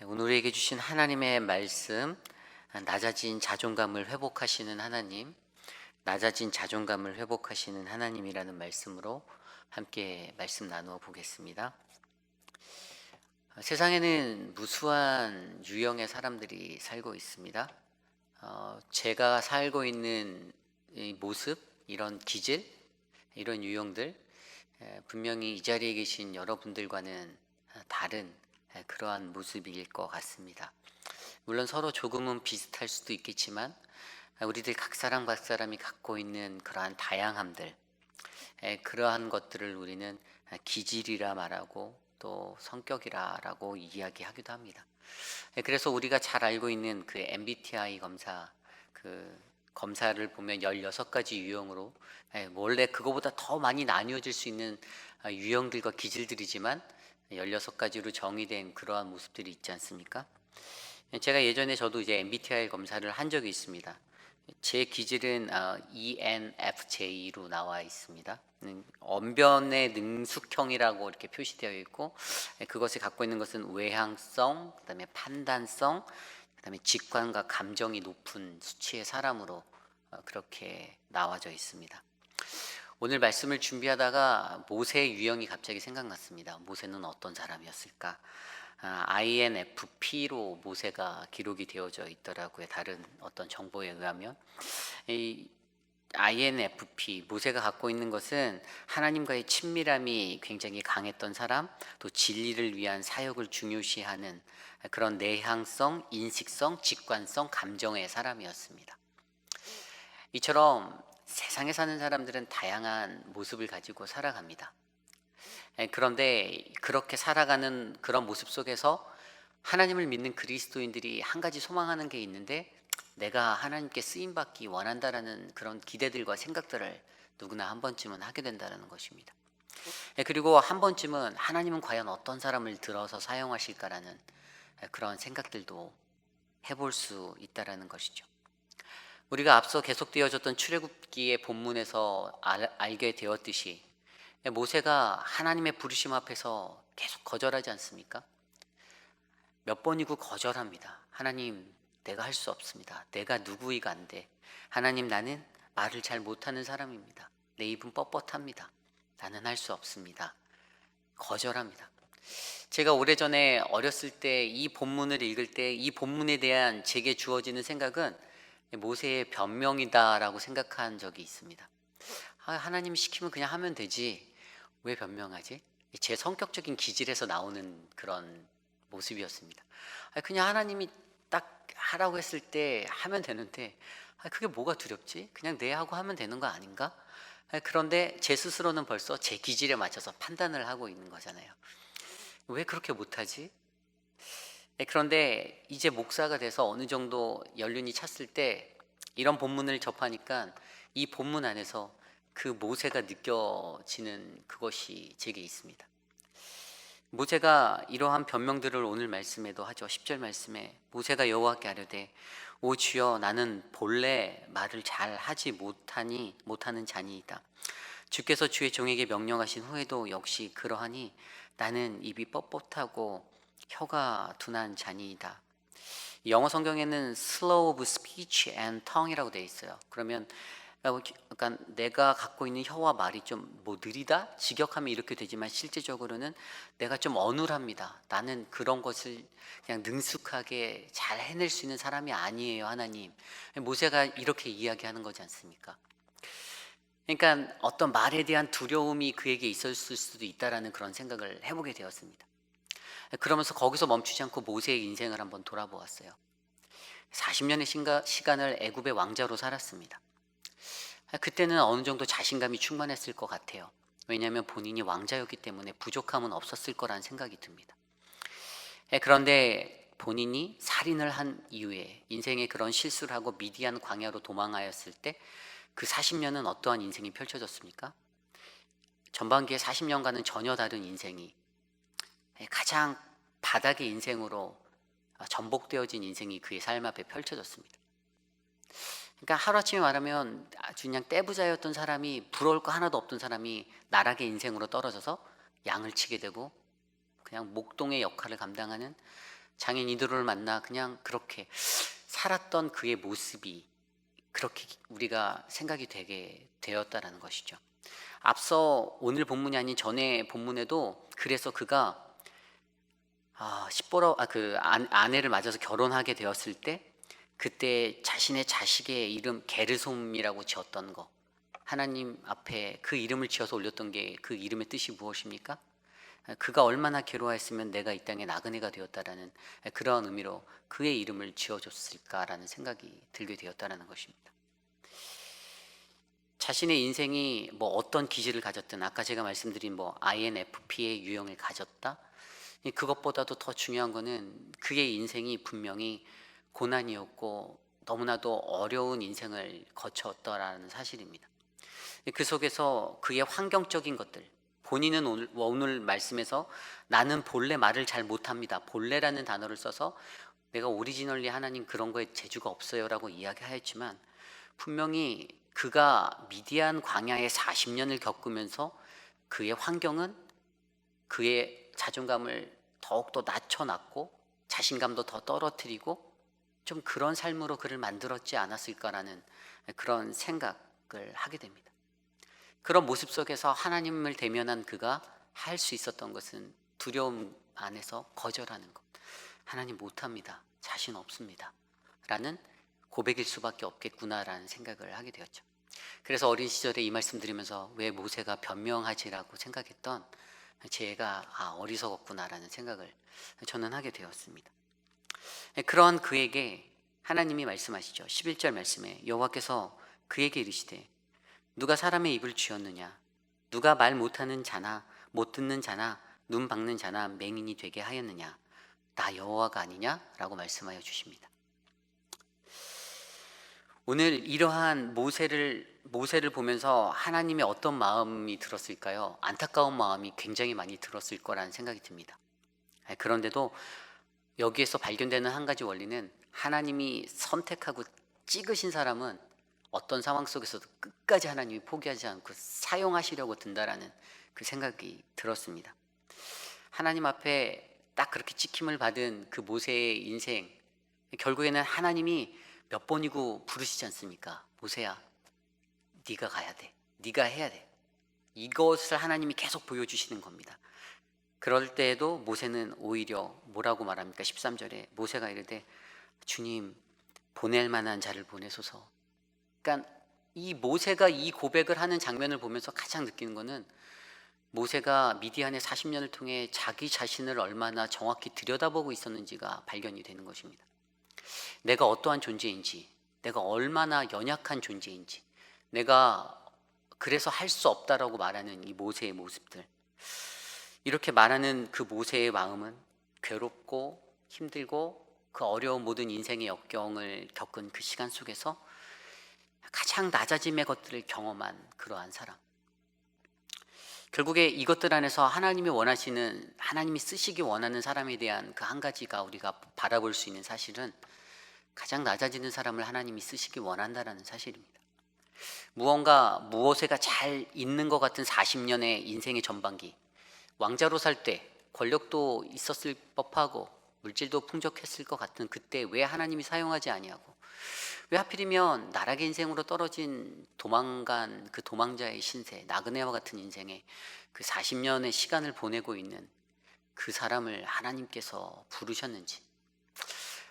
오늘 우리에게 주신 하나님의 말씀, 낮아진 자존감을 회복하시는 하나님, 낮아진 자존감을 회복하시는 하나님이라는 말씀으로 함께 말씀 나누어 보겠습니다. 세상에는 무수한 유형의 사람들이 살고 있습니다. 제가 살고 있는 이 모습, 이런 기질, 이런 유형들, 분명히 이 자리에 계신 여러분들과는 다른 그러한 모습일 것 같습니다. 물론 서로 조금은 비슷할 수도 있겠지만 우리들 각 사람 각 사람이 갖고 있는 그러한 다양함들, 그러한 것들을 우리는 기질이라 말하고 또 성격이라고 이야기하기도 합니다. 그래서 우리가 잘 알고 있는 그 MBTI 검사, 그 검사를 보면 16가지 유형으로, 원래 그거보다 더 많이 나뉘어질 수 있는 유형들과 기질들이지만 16가지로 정의된 그러한 모습들이 있지 않습니까? 제가 예전에 저도 이제 MBTI 검사를 한 적이 있습니다. 제 기질은 ENFJ로 나와 있습니다. 언변의 능숙형이라고 이렇게 표시되어 있고, 그것이 갖고 있는 것은 외향성, 그다음에 판단성, 그다음에 직관과 감정이 높은 수치의 사람으로 그렇게 나와져 있습니다. 오늘 말씀을 준비하다가 모세의 유형이 갑자기 생각났습니다. 모세는 어떤 사람이었을까? INFP로 모세가 기록이 되어져 있더라고요. 다른 어떤 정보에 의하면 이 INFP 모세가 갖고 있는 것은 하나님과의 친밀함이 굉장히 강했던 사람, 또 진리를 위한 사역을 중요시하는 그런 내향성, 인식성, 직관성, 감정의 사람이었습니다. 이처럼 세상에 사는 사람들은 다양한 모습을 가지고 살아갑니다. 그런데 그렇게 살아가는 그런 모습 속에서 하나님을 믿는 그리스도인들이 한 가지 소망하는 게 있는데, 내가 하나님께 쓰임받기 원한다라는 그런 기대들과 생각들을 누구나 한 번쯤은 하게 된다는 것입니다. 그리고 한 번쯤은 하나님은 과연 어떤 사람을 들어서 사용하실까라는 그런 생각들도 해볼 수 있다라는 것이죠. 우리가 앞서 계속되어졌던 출애굽기의 본문에서 알게 되었듯이 모세가 하나님의 부르심 앞에서 계속 거절하지 않습니까? 몇 번이고 거절합니다. 하나님, 내가 할 수 없습니다. 내가 누구이가 안 돼. 하나님, 나는 말을 잘 못하는 사람입니다. 내 입은 뻣뻣합니다. 나는 할 수 없습니다. 거절합니다. 제가 오래전에 어렸을 때 이 본문을 읽을 때 이 본문에 대한 제게 주어지는 생각은 모세의 변명이다라고 생각한 적이 있습니다. 하나님이 시키면 그냥 하면 되지, 왜 변명하지? 제 성격적인 기질에서 나오는 그런 모습이었습니다. 그냥 하나님이 딱 하라고 했을 때 하면 되는데, 그게 뭐가 두렵지? 그냥 내 하고 하면 되는 거 아닌가? 그런데 제 스스로는 벌써 제 기질에 맞춰서 판단을 하고 있는 거잖아요. 왜 그렇게 못하지? 그런데 이제 목사가 돼서 어느 정도 연륜이 찼을 때 이런 본문을 접하니까 이 본문 안에서 그 모세가 느껴지는 그것이 제게 있습니다. 모세가 이러한 변명들을 오늘 말씀에도 하죠. 10절 말씀에 모세가 여호와께 아뢰되 오 주여, 나는 본래 말을 잘 하지 못하는 자니이다. 주께서 주의 종에게 명령하신 후에도 역시 그러하니 나는 입이 뻣뻣하고 혀가 둔한 자니이다. 영어 성경에는 slow of speech and tongue이라고 되어 있어요. 그러면 그러니까 내가 갖고 있는 혀와 말이 좀 느리다, 직역하면 이렇게 되지만 실제적으로는 내가 좀 어눌합니다. 나는 그런 것을 그냥 능숙하게 잘 해낼 수 있는 사람이 아니에요, 하나님. 모세가 이렇게 이야기하는 거지 않습니까? 그러니까 어떤 말에 대한 두려움이 그에게 있었을 수도 있다라는 그런 생각을 해보게 되었습니다. 그러면서 거기서 멈추지 않고 모세의 인생을 한번 돌아보았어요. 40년의 시간을 애굽의 왕자로 살았습니다. 그때는 어느 정도 자신감이 충만했을 것 같아요. 왜냐하면 본인이 왕자였기 때문에 부족함은 없었을 거라는 생각이 듭니다. 그런데 본인이 살인을 한 이후에 인생에 그런 실수를 하고 미디안 광야로 도망하였을 때 그 40년은 어떠한 인생이 펼쳐졌습니까? 전반기의 40년과는 전혀 다른 인생이, 가장 바닥의 인생으로 전복되어진 인생이 그의 삶 앞에 펼쳐졌습니다. 그러니까 하루아침에 말하면 아주 그냥 떼부자였던 사람이, 부러울 거 하나도 없던 사람이 나락의 인생으로 떨어져서 양을 치게 되고 그냥 목동의 역할을 감당하는 장인 이드로를 만나 그냥 그렇게 살았던 그의 모습이 그렇게 우리가 생각이 되게 되었다라는 것이죠. 앞서 오늘 본문이 아닌 전에 본문에도 그래서 그가 아내를 맞아서 결혼하게 되었을 때 그때 자신의 자식의 이름 게르솜이라고 지었던 거, 하나님 앞에 그 이름을 지어서 올렸던 게 그 이름의 뜻이 무엇입니까? 그가 얼마나 괴로워했으면 내가 이 땅에 나그네가 되었다라는 그러한 의미로 그의 이름을 지어줬을까라는 생각이 들게 되었다라는 것입니다. 자신의 인생이 뭐 어떤 기질을 가졌든 아까 제가 말씀드린 뭐 INFP의 유형을 가졌다, 그것보다도 더 중요한 거는 그의 인생이 분명히 고난이었고 너무나도 어려운 인생을 거쳤더라는 사실입니다. 그 속에서 그의 환경적인 것들, 본인은 오늘 말씀에서 나는 본래 말을 잘 못합니다, 본래라는 단어를 써서 내가 오리지널리 하나님 그런 거에 재주가 없어요 라고 이야기하였지만, 분명히 그가 미디안 광야의 40년을 겪으면서 그의 환경은 그의 자존감을 더욱더 낮춰놨고 자신감도 더 떨어뜨리고 좀 그런 삶으로 그를 만들었지 않았을까라는 그런 생각을 하게 됩니다. 그런 모습 속에서 하나님을 대면한 그가 할 수 있었던 것은 두려움 안에서 거절하는 것, 하나님 못합니다, 자신 없습니다 라는 고백일 수밖에 없겠구나라는 생각을 하게 되었죠. 그래서 어린 시절에 이 말씀 드리면서 왜 모세가 변명하지라고 생각했던 제가 어리석었구나라는 생각을 저는 하게 되었습니다. 그러한 그에게 하나님이 말씀하시죠. 11절 말씀에 여호와께서 그에게 이르시되 누가 사람의 입을 쥐었느냐, 누가 말 못하는 자나 못 듣는 자나 눈 박는 자나 맹인이 되게 하였느냐, 나 여호와가 아니냐 라고 말씀하여 주십니다. 오늘 이러한 모세를 보면서 하나님의 어떤 마음이 들었을까요? 안타까운 마음이 굉장히 많이 들었을 거라는 생각이 듭니다. 그런데도 여기에서 발견되는 한 가지 원리는 하나님이 선택하고 찍으신 사람은 어떤 상황 속에서도 끝까지 하나님이 포기하지 않고 사용하시려고 든다라는 그 생각이 들었습니다. 하나님 앞에 딱 그렇게 찍힘을 받은 그 모세의 인생, 결국에는 하나님이 몇 번이고 부르시지 않습니까? 모세야, 네가 가야 돼, 네가 해야 돼. 이것을 하나님이 계속 보여주시는 겁니다. 그럴 때에도 모세는 오히려 뭐라고 말합니까? 13절에 모세가 이르되 주님, 보낼 만한 자를 보내소서. 그러니까 이 모세가 이 고백을 하는 장면을 보면서 가장 느끼는 거는 모세가 미디안의 40년을 통해 자기 자신을 얼마나 정확히 들여다보고 있었는지가 발견이 되는 것입니다. 내가 어떠한 존재인지, 내가 얼마나 연약한 존재인지, 내가 그래서 할 수 없다라고 말하는 이 모세의 모습들, 이렇게 말하는 그 모세의 마음은 괴롭고 힘들고 그 어려운 모든 인생의 역경을 겪은 그 시간 속에서 가장 낮아짐의 것들을 경험한 그러한 사람, 결국에 이것들 안에서 하나님이 쓰시기 원하는 사람에 대한 그 한 가지가 우리가 바라볼 수 있는 사실은 가장 낮아지는 사람을 하나님이 쓰시기 원한다라는 사실입니다. 무엇에가 잘 있는 것 같은 40년의 인생의 전반기, 왕자로 살 때 권력도 있었을 법하고 물질도 풍족했을 것 같은 그때 왜 하나님이 사용하지 아니하고, 왜 하필이면 나락의 인생으로 떨어진 도망간 그 도망자의 신세, 나그네와 같은 인생에 그 40년의 시간을 보내고 있는 그 사람을 하나님께서 부르셨는지,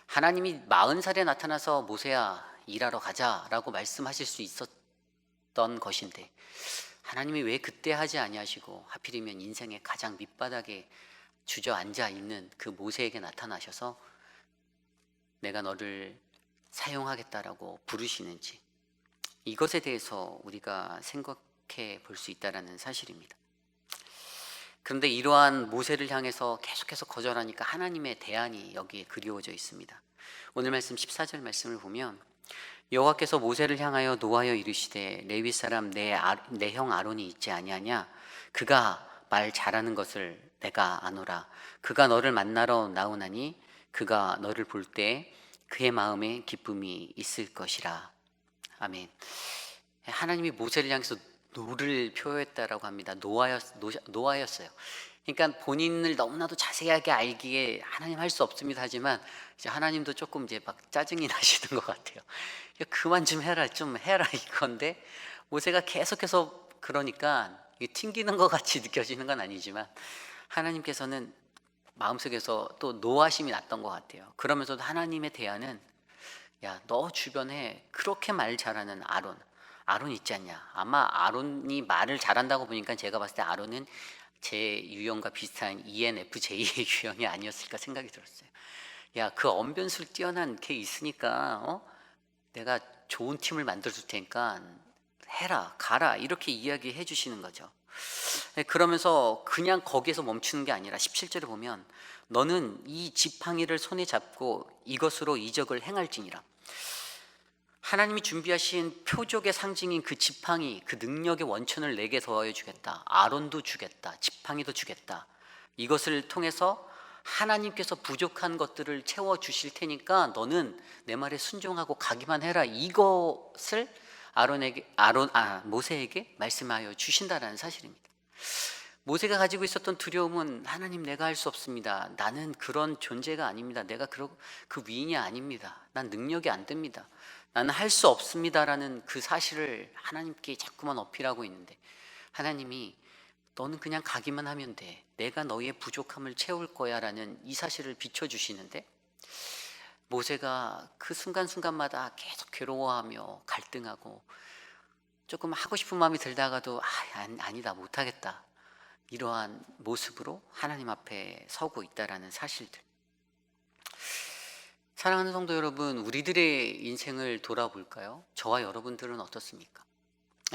하나님이 40살에 나타나서 모세야 일하러 가자라고 말씀하실 수 있었던 것인데 하나님이 왜 그때 하지 아니하시고 하필이면 인생의 가장 밑바닥에 주저앉아 있는 그 모세에게 나타나셔서 내가 너를 사용하겠다라고 부르시는지, 이것에 대해서 우리가 생각해 볼 수 있다는 사실입니다. 그런데 이러한 모세를 향해서 계속해서 거절하니까 하나님의 대안이 여기에 그리워져 있습니다. 오늘 말씀 14절 말씀을 보면 여호와께서 모세를 향하여 노하여 이르시되 레위 사람 내 형 아론이 있지 아니하냐, 그가 말 잘하는 것을 내가 아노라. 그가 너를 만나러 나오나니 그가 너를 볼 때 그의 마음에 기쁨이 있을 것이라. 아멘. 하나님이 모세를 향해서 노를 표했다라고 합니다. 노하였어요. 그러니까 본인을 너무나도 자세하게 알기에 하나님 할 수 없습니다 하지만 이제 하나님도 조금 이제 막 짜증이 나시는 것 같아요. 야, 그만 좀 해라 이건데 모세가 계속해서 그러니까 이게 튕기는 것 같이 느껴지는 건 아니지만 하나님께서는 마음속에서 또 노하심이 났던 것 같아요. 그러면서도 하나님의 대안은 야, 너 주변에 그렇게 말 잘하는 아론 있지 않냐? 아마 아론이 말을 잘한다고 보니까 제가 봤을 때 아론은 제 유형과 비슷한 ENFJ의 유형이 아니었을까 생각이 들었어요. 야, 그 언변술 뛰어난 걔 있으니까 내가 좋은 팀을 만들어 줄 테니까 해라, 가라 이렇게 이야기해 주시는 거죠. 그러면서 그냥 거기에서 멈추는 게 아니라 17절에 보면 너는 이 지팡이를 손에 잡고 이것으로 이적을 행할지니라. 하나님이 준비하신 표적의 상징인 그 지팡이, 그 능력의 원천을 내게 더하여 주겠다. 아론도 주겠다. 지팡이도 주겠다. 이것을 통해서 하나님께서 부족한 것들을 채워 주실 테니까 너는 내 말에 순종하고 가기만 해라. 이것을 모세에게 말씀하여 주신다라는 사실입니다. 모세가 가지고 있었던 두려움은 하나님 내가 할 수 없습니다. 나는 그런 존재가 아닙니다. 내가 그 위인이 아닙니다. 난 능력이 안 됩니다. 나는 할 수 없습니다라는 그 사실을 하나님께 자꾸만 어필하고 있는데 하나님이 너는 그냥 가기만 하면 돼. 내가 너의 부족함을 채울 거야 라는 이 사실을 비춰주시는데 모세가 그 순간순간마다 계속 괴로워하며 갈등하고 조금 하고 싶은 마음이 들다가도 아니다 못하겠다 이러한 모습으로 하나님 앞에 서고 있다라는 사실들. 사랑하는 성도 여러분, 우리들의 인생을 돌아볼까요? 저와 여러분들은 어떻습니까?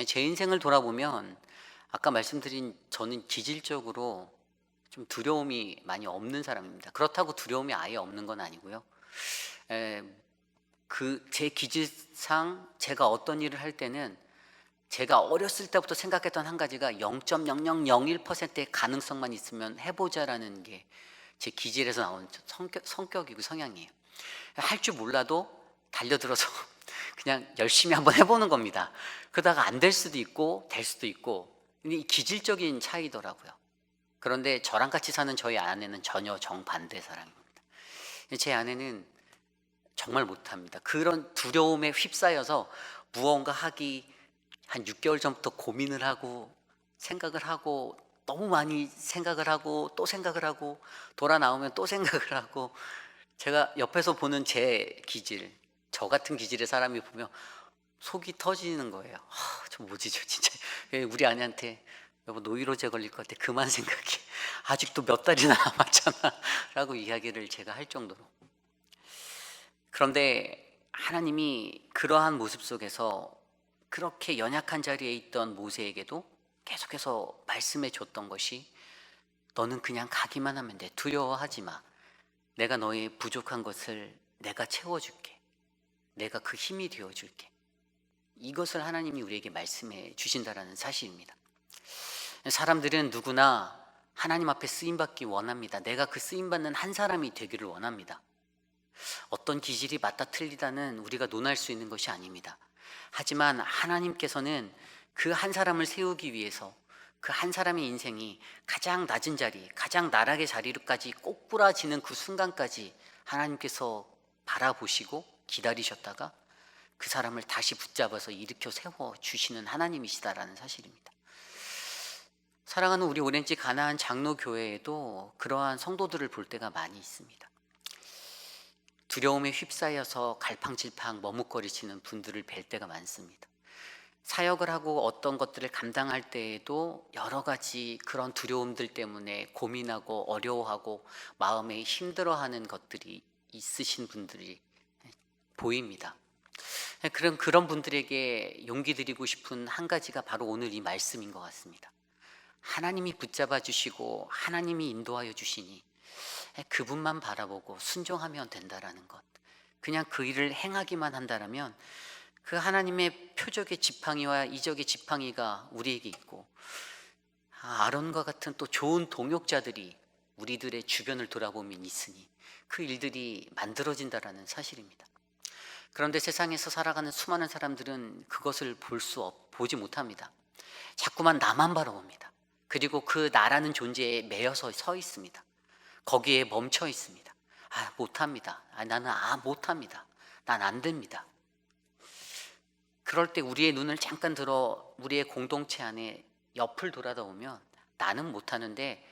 제 인생을 돌아보면 아까 말씀드린 저는 기질적으로 좀 두려움이 많이 없는 사람입니다. 그렇다고 두려움이 아예 없는 건 아니고요. 제 기질상 제가 어떤 일을 할 때는 제가 어렸을 때부터 생각했던 한 가지가 0.0001%의 가능성만 있으면 해보자라는 게 제 기질에서 나온 성격이고 성향이에요. 할 줄 몰라도 달려들어서 그냥 열심히 한번 해보는 겁니다. 그러다가 안 될 수도 있고 될 수도 있고 근데 이 기질적인 차이더라고요. 그런데 저랑 같이 사는 저희 아내는 전혀 정반대 사람입니다. 제 아내는 정말 못합니다. 그런 두려움에 휩싸여서 무언가 하기 한 6개월 전부터 고민을 하고 생각을 하고 너무 많이 생각을 하고 또 생각을 하고 돌아 나오면 또 생각을 하고 제가 옆에서 보는 제 기질, 저 같은 기질의 사람이 보면 속이 터지는 거예요. 저 뭐지 저 진짜 우리 아내한테 여보 노이로제 걸릴 것 같아 그만 생각해 아직도 몇 달이나 남았잖아 라고 이야기를 제가 할 정도로. 그런데 하나님이 그러한 모습 속에서 그렇게 연약한 자리에 있던 모세에게도 계속해서 말씀해 줬던 것이 너는 그냥 가기만 하면 돼. 두려워하지 마. 내가 너의 부족한 것을 내가 채워줄게. 내가 그 힘이 되어줄게. 이것을 하나님이 우리에게 말씀해 주신다라는 사실입니다. 사람들은 누구나 하나님 앞에 쓰임받기 원합니다. 내가 그 쓰임받는 한 사람이 되기를 원합니다. 어떤 기질이 맞다 틀리다는 우리가 논할 수 있는 것이 아닙니다. 하지만 하나님께서는 그 한 사람을 세우기 위해서 그 한 사람의 인생이 가장 낮은 자리, 가장 나락의 자리로까지 꼬꾸라지는 그 순간까지 하나님께서 바라보시고 기다리셨다가 그 사람을 다시 붙잡아서 일으켜 세워주시는 하나님이시다라는 사실입니다. 사랑하는 우리 오렌지 가나안 장로교회에도 그러한 성도들을 볼 때가 많이 있습니다. 두려움에 휩싸여서 갈팡질팡 머뭇거리시는 분들을 뵐 때가 많습니다. 사역을 하고 어떤 것들을 감당할 때에도 여러 가지 그런 두려움들 때문에 고민하고 어려워하고 마음에 힘들어하는 것들이 있으신 분들이 보입니다. 그런 분들에게 용기 드리고 싶은 한 가지가 바로 오늘 이 말씀인 것 같습니다. 하나님이 붙잡아 주시고 하나님이 인도하여 주시니 그분만 바라보고 순종하면 된다라는 것. 그냥 그 일을 행하기만 한다라면 그 하나님의 표적의 지팡이와 이적의 지팡이가 우리에게 있고 아론과 같은 또 좋은 동역자들이 우리들의 주변을 돌아보면 있으니 그 일들이 만들어진다라는 사실입니다. 그런데 세상에서 살아가는 수많은 사람들은 그것을 보지 못합니다. 자꾸만 나만 바라봅니다. 그리고 그 나라는 존재에 매여서 서 있습니다. 거기에 멈춰 있습니다. 못합니다. 나는 못합니다. 난 안 됩니다. 그럴 때 우리의 눈을 잠깐 들어 우리의 공동체 안에 옆을 돌아다 보면 나는 못하는데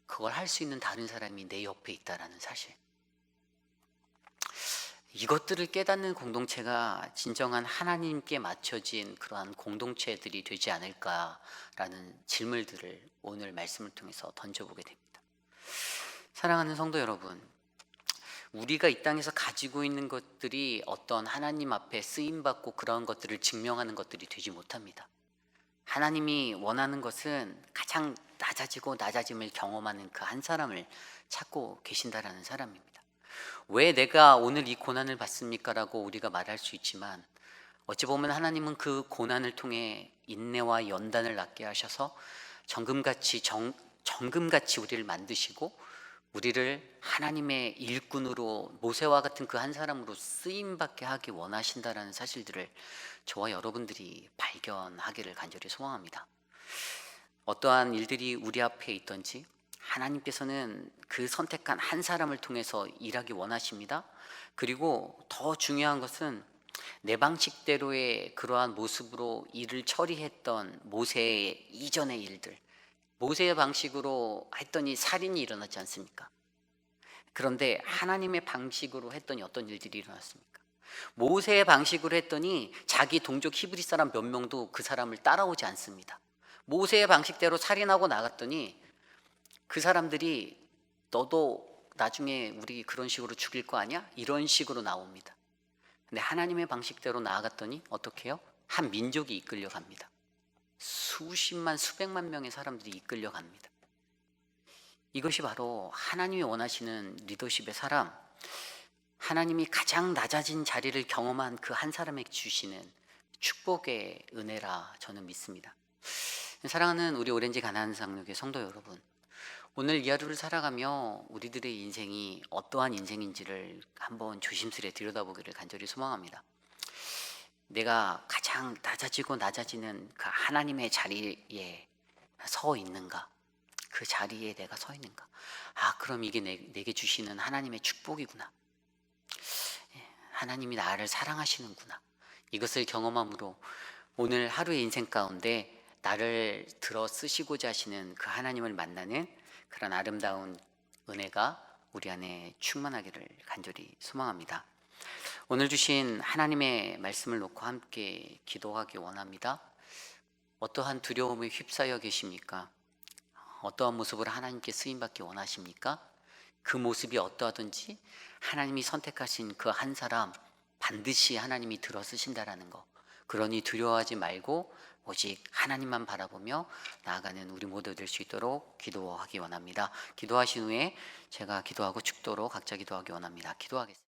그걸 할 수 있는 다른 사람이 내 옆에 있다라는 사실. 이것들을 깨닫는 공동체가 진정한 하나님께 맞춰진 그러한 공동체들이 되지 않을까라는 질문들을 오늘 말씀을 통해서 던져보게 됩니다. 사랑하는 성도 여러분, 우리가 이 땅에서 가지고 있는 것들이 어떤 하나님 앞에 쓰임받고 그런 것들을 증명하는 것들이 되지 못합니다. 하나님이 원하는 것은 가장 낮아지고 낮아짐을 경험하는 그 한 사람을 찾고 계신다라는 사람입니다. 왜 내가 오늘 이 고난을 받습니까? 라고 우리가 말할 수 있지만 어찌 보면 하나님은 그 고난을 통해 인내와 연단을 낳게 하셔서 정금같이 우리를 만드시고 우리를 하나님의 일꾼으로 모세와 같은 그 한 사람으로 쓰임받게 하기 원하신다라는 사실들을 저와 여러분들이 발견하기를 간절히 소망합니다. 어떠한 일들이 우리 앞에 있든지 하나님께서는 그 선택한 한 사람을 통해서 일하기 원하십니다. 그리고 더 중요한 것은 내 방식대로의 그러한 모습으로 일을 처리했던 모세의 이전의 일들, 모세의 방식으로 했더니 살인이 일어나지 않습니까? 그런데 하나님의 방식으로 했더니 어떤 일들이 일어났습니까? 모세의 방식으로 했더니 자기 동족 히브리 사람 몇 명도 그 사람을 따라오지 않습니다. 모세의 방식대로 살인하고 나갔더니 그 사람들이 너도 나중에 우리 그런 식으로 죽일 거 아니야? 이런 식으로 나옵니다. 근데 하나님의 방식대로 나아갔더니 어떻게 해요? 한 민족이 이끌려갑니다. 수십만 수백만 명의 사람들이 이끌려갑니다. 이것이 바로 하나님이 원하시는 리더십의 사람, 하나님이 가장 낮아진 자리를 경험한 그 한 사람에게 주시는 축복의 은혜라 저는 믿습니다. 사랑하는 우리 오렌지 가나안 상록의 성도 여러분, 오늘 이 하루를 살아가며 우리들의 인생이 어떠한 인생인지를 한번 조심스레 들여다보기를 간절히 소망합니다. 내가 가장 낮아지고 낮아지는 그 하나님의 자리에 서 있는가? 그 자리에 내가 서 있는가? 그럼 이게 내게 주시는 하나님의 축복이구나. 하나님이 나를 사랑하시는구나. 이것을 경험함으로 오늘 하루의 인생 가운데 나를 들어 쓰시고자 하시는 그 하나님을 만나는 그런 아름다운 은혜가 우리 안에 충만하기를 간절히 소망합니다. 오늘 주신 하나님의 말씀을 놓고 함께 기도하기 원합니다. 어떠한 두려움에 휩싸여 계십니까? 어떠한 모습으로 하나님께 쓰임받기 원하십니까? 그 모습이 어떠하든지 하나님이 선택하신 그 한 사람 반드시 하나님이 들어 쓰신다라는 거, 그러니 두려워하지 말고 오직 하나님만 바라보며 나아가는 우리 모두 될 수 있도록 기도하기 원합니다. 기도하신 후에 제가 기도하고 축도로 각자 기도하기 원합니다. 기도하겠습니다.